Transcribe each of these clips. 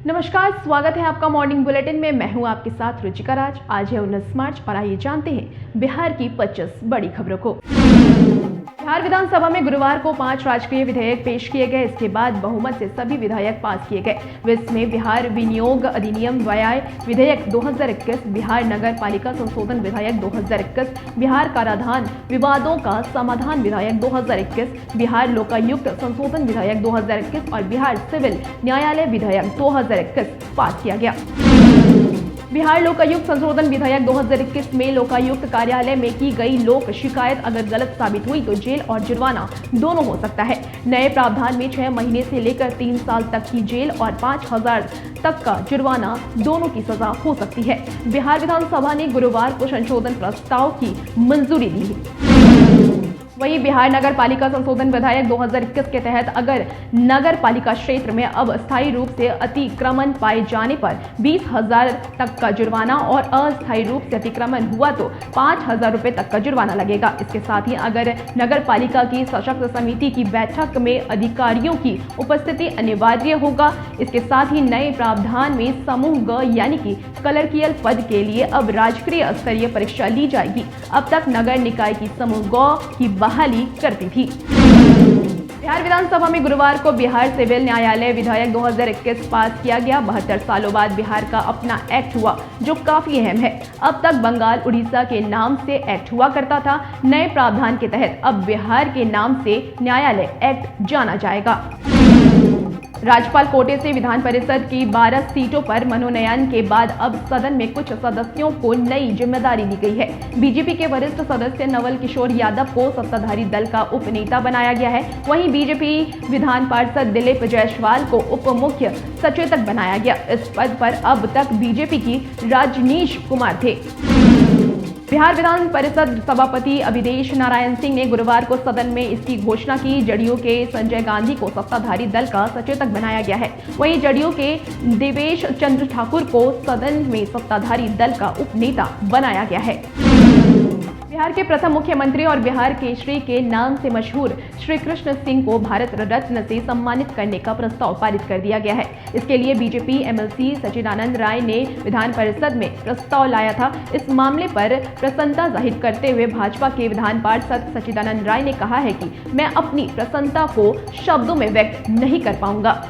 नमस्कार, स्वागत है आपका मॉर्निंग बुलेटिन में। मैं हूं आपके साथ रुचिका राज। आज है 19 मार्च और आइए जानते हैं बिहार की 25 बड़ी खबरों को। बिहार विधानसभा में गुरुवार को 5 राजकीय विधेयक पेश किए गए। इसके बाद बहुमत से सभी विधेयक पास किए गए। इसमें बिहार विनियोग अधिनियम व्यय विधेयक 2021, बिहार नगर पालिका संशोधन विधेयक 2021, बिहार कराधान विवादों का समाधान विधेयक 2021, बिहार लोकायुक्त संशोधन विधेयक 2021 और बिहार सिविल न्यायालय विधेयक 2021 पास किया गया। बिहार लोकायुक्त संशोधन विधेयक 2021 में लोकायुक्त कार्यालय में की गई लोक शिकायत अगर गलत साबित हुई तो जेल और जुर्माना दोनों हो सकता है। नए प्रावधान में 6 महीने से लेकर 3 साल तक की जेल और 5,000 तक का जुर्माना दोनों की सजा हो सकती है। बिहार विधानसभा ने गुरुवार को संशोधन प्रस्ताव की मंजूरी दी। वहीं बिहार नगर पालिका संशोधन विधेयक 2021 के तहत अगर नगर पालिका क्षेत्र में अब अस्थायी रूप से अतिक्रमण पाए जाने पर 20,000 तक का जुर्माना और अस्थायी रूप से अतिक्रमण हुआ तो 5,000 रुपए तक का जुर्माना लगेगा। इसके साथ ही अगर नगर पालिका की सशक्त समिति की बैठक में अधिकारियों की उपस्थिति अनिवार्य होगा। इसके साथ ही नए प्रावधान में समूह ग यानी कि क्लर्कियल पद के लिए अब राजकीय स्तरीय परीक्षा ली जाएगी। अब तक नगर निकाय की समूह ग की बहाली करती थी। बिहार विधानसभा में गुरुवार को बिहार सिविल न्यायालय विधेयक 2021 पास किया गया। 72 सालों बाद बिहार का अपना एक्ट हुआ, जो काफी अहम है। अब तक बंगाल उड़ीसा के नाम से एक्ट हुआ करता था। नए प्रावधान के तहत अब बिहार के नाम से न्यायालय एक्ट जाना जाएगा। राज्यपाल कोटे से विधान परिषद की 12 सीटों पर मनोनयन के बाद अब सदन में कुछ सदस्यों को नई जिम्मेदारी दी गई है। बीजेपी के वरिष्ठ सदस्य नवल किशोर यादव को सत्ताधारी दल का उप नेता बनाया गया है। वहीं बीजेपी विधान पार्षद दिलीप जायसवाल को उप मुख्य सचेतक बनाया गया। इस पद पर अब तक बीजेपी की रजनीश कुमार थे। बिहार विधान परिषद सभापति अभिदेश नारायण सिंह ने गुरुवार को सदन में इसकी घोषणा की। जदयू के संजय गांधी को सत्ताधारी दल का सचेतक बनाया गया है। वहीं जदयू के देवेश चंद्र ठाकुर को सदन में सत्ताधारी दल का उपनेता बनाया गया है। बिहार के प्रथम मुख्यमंत्री और बिहार केसरी के नाम से मशहूर श्री कृष्ण सिंह को भारत रत्न से सम्मानित करने का प्रस्ताव पारित कर दिया गया है। इसके लिए बीजेपी एमएलसी सचिदानंद राय ने विधान परिषद में प्रस्ताव लाया था। इस मामले पर प्रसन्नता जाहिर करते हुए भाजपा के विधान पार्षद सचिदानंद राय ने कहा है कि मैं अपनी प्रसन्नता को शब्दों में व्यक्त नहीं कर पाऊंगा।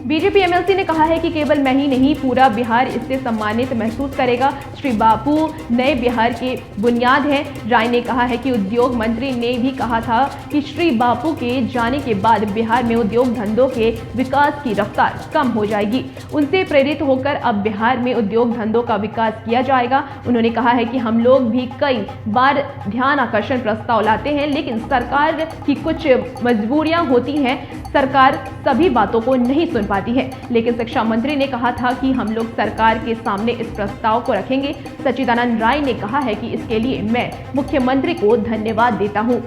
बीजेपी एमएलसी ने कहा है कि केवल मैं ही नहीं, पूरा बिहार इससे सम्मानित महसूस करेगा। श्री बापू नए बिहार के बुनियाद हैं। राय ने कहा है कि उद्योग मंत्री ने भी कहा था कि श्री बापू के जाने के बाद बिहार में उद्योग धंधों के विकास की रफ्तार कम हो जाएगी। उनसे प्रेरित होकर अब बिहार में उद्योग धंधों का विकास किया जाएगा। उन्होंने कहा है कि हम लोग भी कई बार ध्यान आकर्षण प्रस्ताव लाते हैं, लेकिन सरकार की कुछ मजबूरियां होती हैं। सरकार सभी बातों को नहीं सुन पाती है। लेकिन शिक्षा मंत्री ने कहा था कि हम लोग सरकार के सामने इस प्रस्ताव को रखेंगे। सचिदानंद राय ने कहा है कि इसके लिए मैं मुख्यमंत्री को धन्यवाद देता हूं।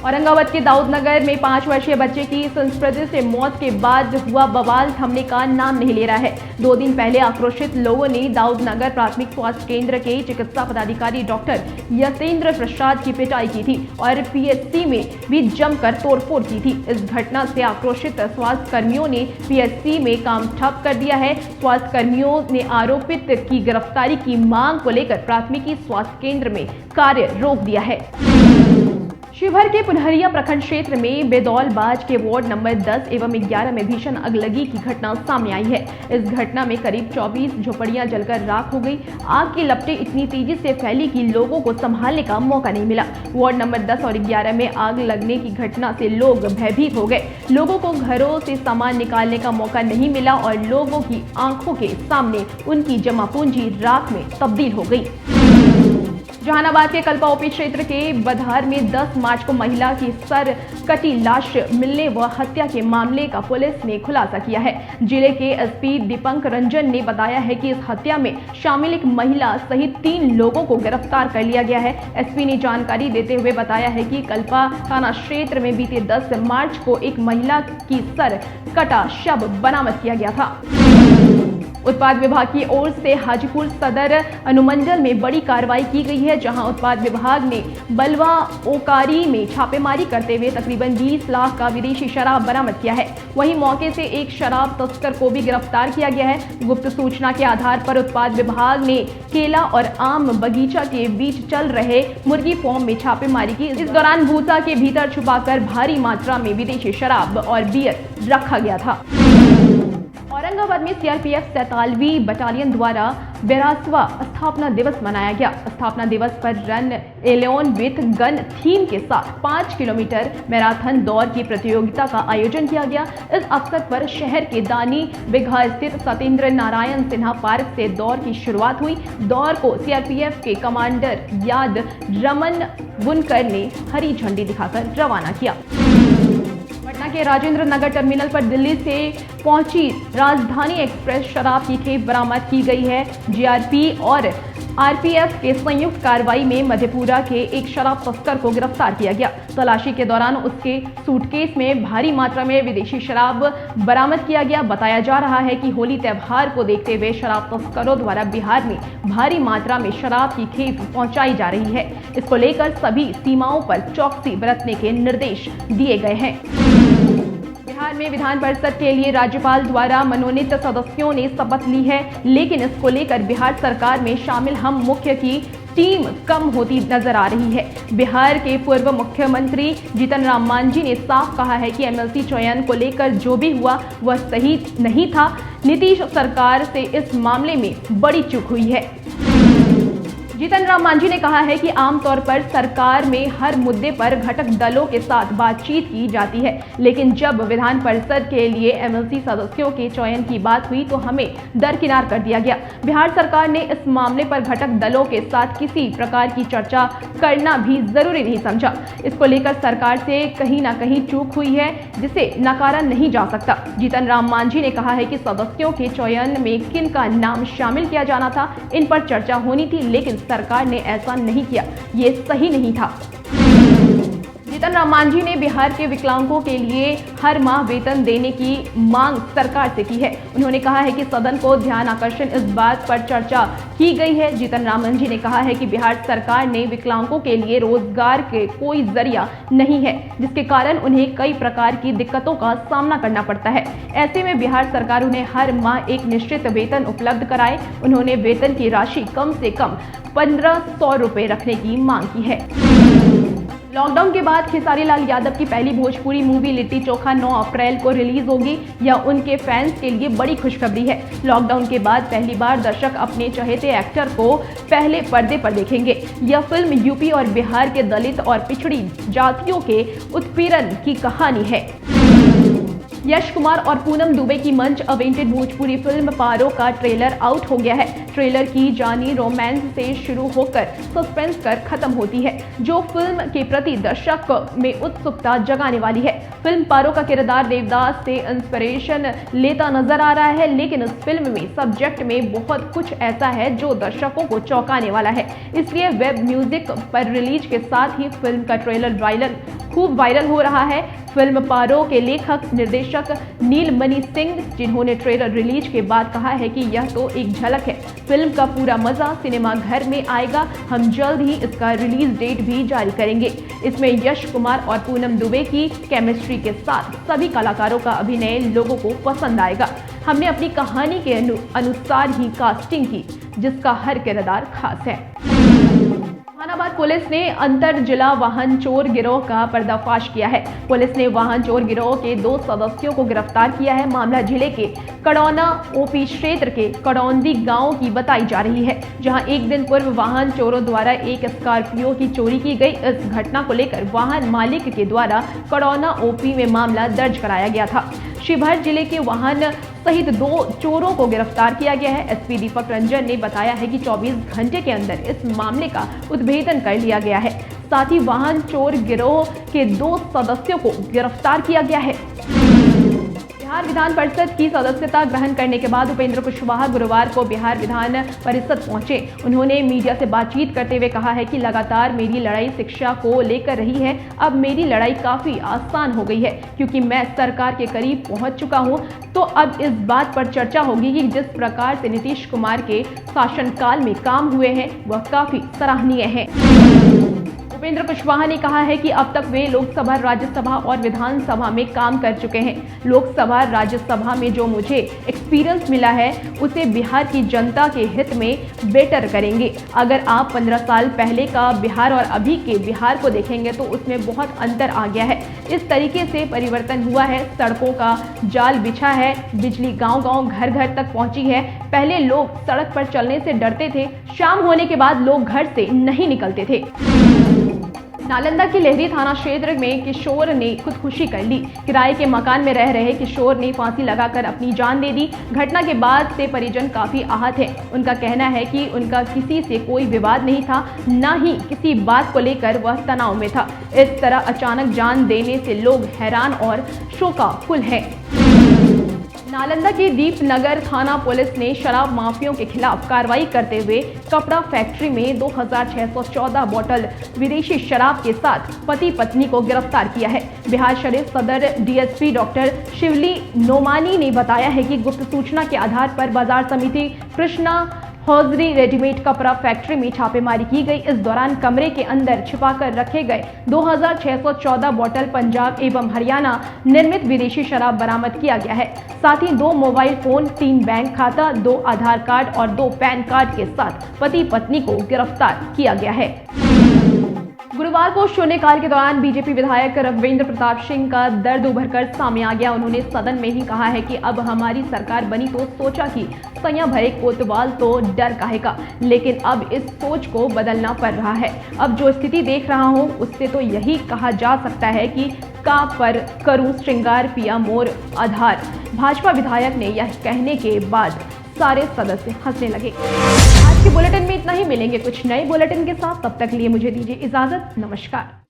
औरंगाबाद के दाऊदनगर में 5 वर्षीय बच्चे की संस्कृति से मौत के बाद हुआ बवाल थमने का नाम नहीं ले रहा है। 2 दिन पहले आक्रोशित लोगों ने दाऊदनगर प्राथमिक स्वास्थ्य केंद्र के चिकित्सा पदाधिकारी डॉक्टर यतेंद्र प्रसाद की पिटाई की थी और पीएचसी में भी जमकर तोड़फोड़ की थी। इस घटना से आक्रोशित स्वास्थ्य कर्मियों ने पीएचसी में काम ठप कर दिया है। स्वास्थ्य कर्मियों ने आरोपित की गिरफ्तारी की मांग को लेकर प्राथमिकी स्वास्थ्य केंद्र में कार्य रोक दिया है। शिवहर के पुनहरिया प्रखंड क्षेत्र में बेदौलबाज के वार्ड नंबर 10 एवं 11 में भीषण अगलगी की घटना सामने आई है। इस घटना में करीब 24 झोपड़ियां जलकर राख हो गई। आग की लपटें इतनी तेजी से फैली कि लोगों को संभालने का मौका नहीं मिला। वार्ड नंबर 10 और 11 में आग लगने की घटना से लोग भयभीत हो गए। लोगों को घरों से सामान निकालने का मौका नहीं मिला और लोगों की आंखों के सामने उनकी जमा पूंजी राख में तब्दील हो गई। जहानाबाद के कल्पा ओपी क्षेत्र के बधार में 10 मार्च को महिला की सर कटी लाश मिलने व हत्या के मामले का पुलिस ने खुलासा किया है। जिले के एसपी दीपक रंजन ने बताया है कि इस हत्या में शामिल एक महिला सहित 3 लोगों को गिरफ्तार कर लिया गया है। एसपी ने जानकारी देते हुए बताया है कि कल्पा थाना क्षेत्र में बीते 10 मार्च को एक महिला की सर कटा शव बरामद किया गया था। उत्पाद विभाग की ओर से हाजीपुर सदर अनुमंडल में बड़ी कार्रवाई की गई है, जहां उत्पाद विभाग ने बलवा ओकारी में छापेमारी करते हुए तकरीबन 20 लाख का विदेशी शराब बरामद किया है। वहीं मौके से एक शराब तस्कर को भी गिरफ्तार किया गया है। गुप्त सूचना के आधार पर उत्पाद विभाग ने केला और आम बगीचा के बीच चल रहे मुर्गी फार्म में छापेमारी की। इस दौरान भूसा के भीतर छुपाकर भारी मात्रा में विदेशी शराब और बियर रखा गया था। औरंगाबाद में सीआरपीएफ 47वीं बटालियन द्वारा 82वां स्थापना दिवस मनाया गया। स्थापना दिवस पर run alone with gun theme के साथ 5 किलोमीटर मैराथन दौड़ की प्रतियोगिता का आयोजन किया गया। इस अवसर पर शहर के दानी बिघा स्थित सत्येंद्र नारायण सिन्हा पार्क से दौड़ की शुरुआत हुई। दौड़ को सीआरपीएफ के कमांडर याद रमन बुनकर ने हरी झंडी दिखाकर रवाना किया। पटना के राजेंद्र नगर टर्मिनल पर दिल्ली से पहुंची राजधानी एक्सप्रेस शराब की खेप बरामद की गई है। जीआरपी और आरपीएफ के संयुक्त कार्रवाई में मधेपुरा के एक शराब तस्कर को गिरफ्तार किया गया। तलाशी के दौरान उसके सूटकेस में भारी मात्रा में विदेशी शराब बरामद किया गया। बताया जा रहा है कि होली त्योहार को देखते हुए शराब तस्करों द्वारा बिहार में भारी मात्रा में शराब की खेप पहुंचाई जा रही है। इसको लेकर सभी सीमाओं पर चौकसी बरतने के निर्देश दिए गए हैं। बिहार में विधान परिषद के लिए राज्यपाल द्वारा मनोनीत सदस्यों ने शपथ ली है, लेकिन इसको लेकर बिहार सरकार में शामिल हम मुख्य की टीम कम होती नजर आ रही है। बिहार के पूर्व मुख्यमंत्री जीतन राम मांझी ने साफ कहा है कि एमएलसी चयन को लेकर जो भी हुआ वह सही नहीं था। नीतीश सरकार से इस मामले में बड़ी चूक हुई है। जीतन राम मांझी ने कहा है कि आमतौर पर सरकार में हर मुद्दे पर घटक दलों के साथ बातचीत की जाती है, लेकिन जब विधान परिषद के लिए एमएलसी सदस्यों के चयन की बात हुई तो हमें दरकिनार कर दिया गया। बिहार सरकार ने इस मामले पर घटक दलों के साथ किसी प्रकार की चर्चा करना भी जरूरी नहीं समझा। इसको लेकर सरकार से कहीं ना कहीं चूक हुई है, जिसे नकारा नहीं जा सकता। जीतन राम मांझी ने कहा है कि सदस्यों के चयन में किन का नाम शामिल किया जाना था, इन पर चर्चा होनी थी, लेकिन सरकार ने ऐसा नहीं किया। ये सही नहीं था। जीतन राम मांझी ने बिहार के विकलांगों के लिए हर माह वेतन देने की मांग सरकार से की है। उन्होंने कहा है कि सदन को ध्यान आकर्षण इस बात पर चर्चा की गई है। जीतन राम मांझी ने कहा है कि बिहार सरकार ने विकलांगों के लिए रोजगार के कोई जरिया नहीं है, जिसके कारण उन्हें कई प्रकार की दिक्कतों का सामना करना पड़ता है। ऐसे में बिहार सरकार उन्हें हर माह एक निश्चित वेतन उपलब्ध कराए। उन्होंने वेतन की राशि कम से कम 1500 रुपए रखने की मांग की है। लॉकडाउन के बाद खेसारी लाल यादव की पहली भोजपुरी मूवी लिट्टी चोखा 9 अप्रैल को रिलीज होगी। यह उनके फैंस के लिए बड़ी खुशखबरी है। लॉकडाउन के बाद पहली बार दर्शक अपने चहेते एक्टर को पहले पर्दे पर देखेंगे। यह फिल्म यूपी और बिहार के दलित और पिछड़ी जातियों के उत्पीड़न की कहानी है। यश कुमार और पूनम दुबे की मंच अवेंटेड भोजपुरी फिल्म पारो का ट्रेलर आउट हो गया है। ट्रेलर की जानी रोमांस से शुरू होकर सस्पेंस कर खत्म होती है, जो फिल्म के प्रति दर्शक में उत्सुकता जगाने वाली है। फिल्म पारो का किरदार देवदास से इंस्पिरेशन लेता नजर आ रहा है, लेकिन इस फिल्म में सब्जेक्ट में बहुत कुछ ऐसा है जो दर्शकों को चौंकाने वाला है। इसलिए वेब म्यूजिक पर रिलीज के साथ ही फिल्म का ट्रेलर खूब वायरल हो रहा है। फिल्म पारो के लेखक निर्देशक नीलमणि सिंह, जिन्होंने ट्रेलर रिलीज के बाद कहा है कि यह तो एक झलक है, फिल्म का पूरा मजा सिनेमा घर में आएगा। हम जल्द ही इसका रिलीज डेट भी जारी करेंगे। इसमें यश कुमार और पूनम दुबे की केमिस्ट्री के साथ सभी कलाकारों का अभिनय लोगों को पसंद आएगा। हमने अपनी कहानी के अनुसार ही कास्टिंग की, जिसका हर किरदार खास है। जहानाबाद पुलिस ने अंतर जिला वाहन चोर गिरोह का पर्दाफाश किया है। पुलिस ने वाहन चोर गिरोह के 2 सदस्यों को गिरफ्तार किया है। मामला जिले के कड़ौना ओपी क्षेत्र के कड़ौंदी गांव की बताई जा रही है, जहां एक दिन पूर्व वाहन चोरों द्वारा एक स्कॉर्पियो की चोरी की गई। इस घटना को लेकर वाहन मालिक के द्वारा कड़ौना ओपी में मामला दर्ज कराया गया था। शिवहर जिले के वाहन सहित 2 चोरों को गिरफ्तार किया गया है। एसपी दीपक रंजन ने बताया है कि 24 घंटे के अंदर इस मामले का उद्भेदन कर लिया गया है। साथ ही वाहन चोर गिरोह के 2 सदस्यों को गिरफ्तार किया गया है। बिहार विधान परिषद की सदस्यता ग्रहण करने के बाद उपेंद्र कुशवाहा गुरुवार को बिहार विधान परिषद पहुंचे। उन्होंने मीडिया से बातचीत करते हुए कहा है कि लगातार मेरी लड़ाई शिक्षा को लेकर रही है। अब मेरी लड़ाई काफी आसान हो गई है क्योंकि मैं सरकार के करीब पहुंच चुका हूं। तो अब इस बात पर चर्चा होगी कि जिस प्रकार से नीतीश कुमार के शासनकाल में काम हुए हैं वह काफी सराहनीय है। उपेंद्र कुशवाहा ने कहा है कि अब तक वे लोकसभा, राज्यसभा और विधानसभा में काम कर चुके हैं। लोकसभा, राज्यसभा में जो मुझे एक्सपीरियंस मिला है उसे बिहार की जनता के हित में बेटर करेंगे। अगर आप 15 साल पहले का बिहार और अभी के बिहार को देखेंगे तो उसमें बहुत अंतर आ गया है। इस तरीके से परिवर्तन हुआ है। सड़कों का जाल बिछा है, बिजली गांव-गांव, घर-घर तक पहुंची है। पहले लोग सड़क पर चलने से डरते थे, शाम होने के बाद लोग घर से नहीं निकलते थे। नालंदा के लेहरी थाना क्षेत्र में किशोर ने खुदकुशी कर ली। किराए के मकान में रह रहे किशोर ने फांसी लगाकर अपनी जान दे दी। घटना के बाद से परिजन काफी आहत हैं। उनका कहना है कि उनका किसी से कोई विवाद नहीं था, न ही किसी बात को लेकर वह तनाव में था। इस तरह अचानक जान देने से लोग हैरान और शोकाकुल हैं। नालंदा की दीपनगर थाना पुलिस ने शराब माफियों के खिलाफ कार्रवाई करते हुए कपड़ा फैक्ट्री में 2614 बोतल विदेशी शराब के साथ पति पत्नी को गिरफ्तार किया है। बिहार शरीफ सदर डीएसपी डॉक्टर शिवली नोमानी ने बताया है कि गुप्त सूचना के आधार पर बाजार समिति कृष्णा हौजरी रेडीमेड कपड़ा फैक्ट्री में छापेमारी की गई। इस दौरान कमरे के अंदर छिपाकर रखे गए 2614 बोतल पंजाब एवं हरियाणा निर्मित विदेशी शराब बरामद किया गया है। साथ ही 2 मोबाइल फोन, 3 बैंक खाता, 2 आधार कार्ड और 2 पैन कार्ड के साथ पति पत्नी को गिरफ्तार किया गया है। गुरुवार को शून्यकाल के दौरान बीजेपी विधायक रघुवेंद्र प्रताप सिंह का दर्द उभर कर सामने आ गया। उन्होंने सदन में ही कहा है कि अब हमारी सरकार बनी तो सोचा कि सैया भरे कोतवाल तो डर काहे का, लेकिन अब इस सोच को बदलना पड़ रहा है। अब जो स्थिति देख रहा हूं उससे तो यही कहा जा सकता है कि का पर करूं श्रृंगार पिया मोर आधार। भाजपा विधायक ने यह कहने के बाद सारे सदस्य हंसने लगे। आज के बुलेटिन में इतना ही। मिलेंगे कुछ नए बुलेटिन के साथ, तब तक लिए मुझे दीजिए इजाजत। नमस्कार।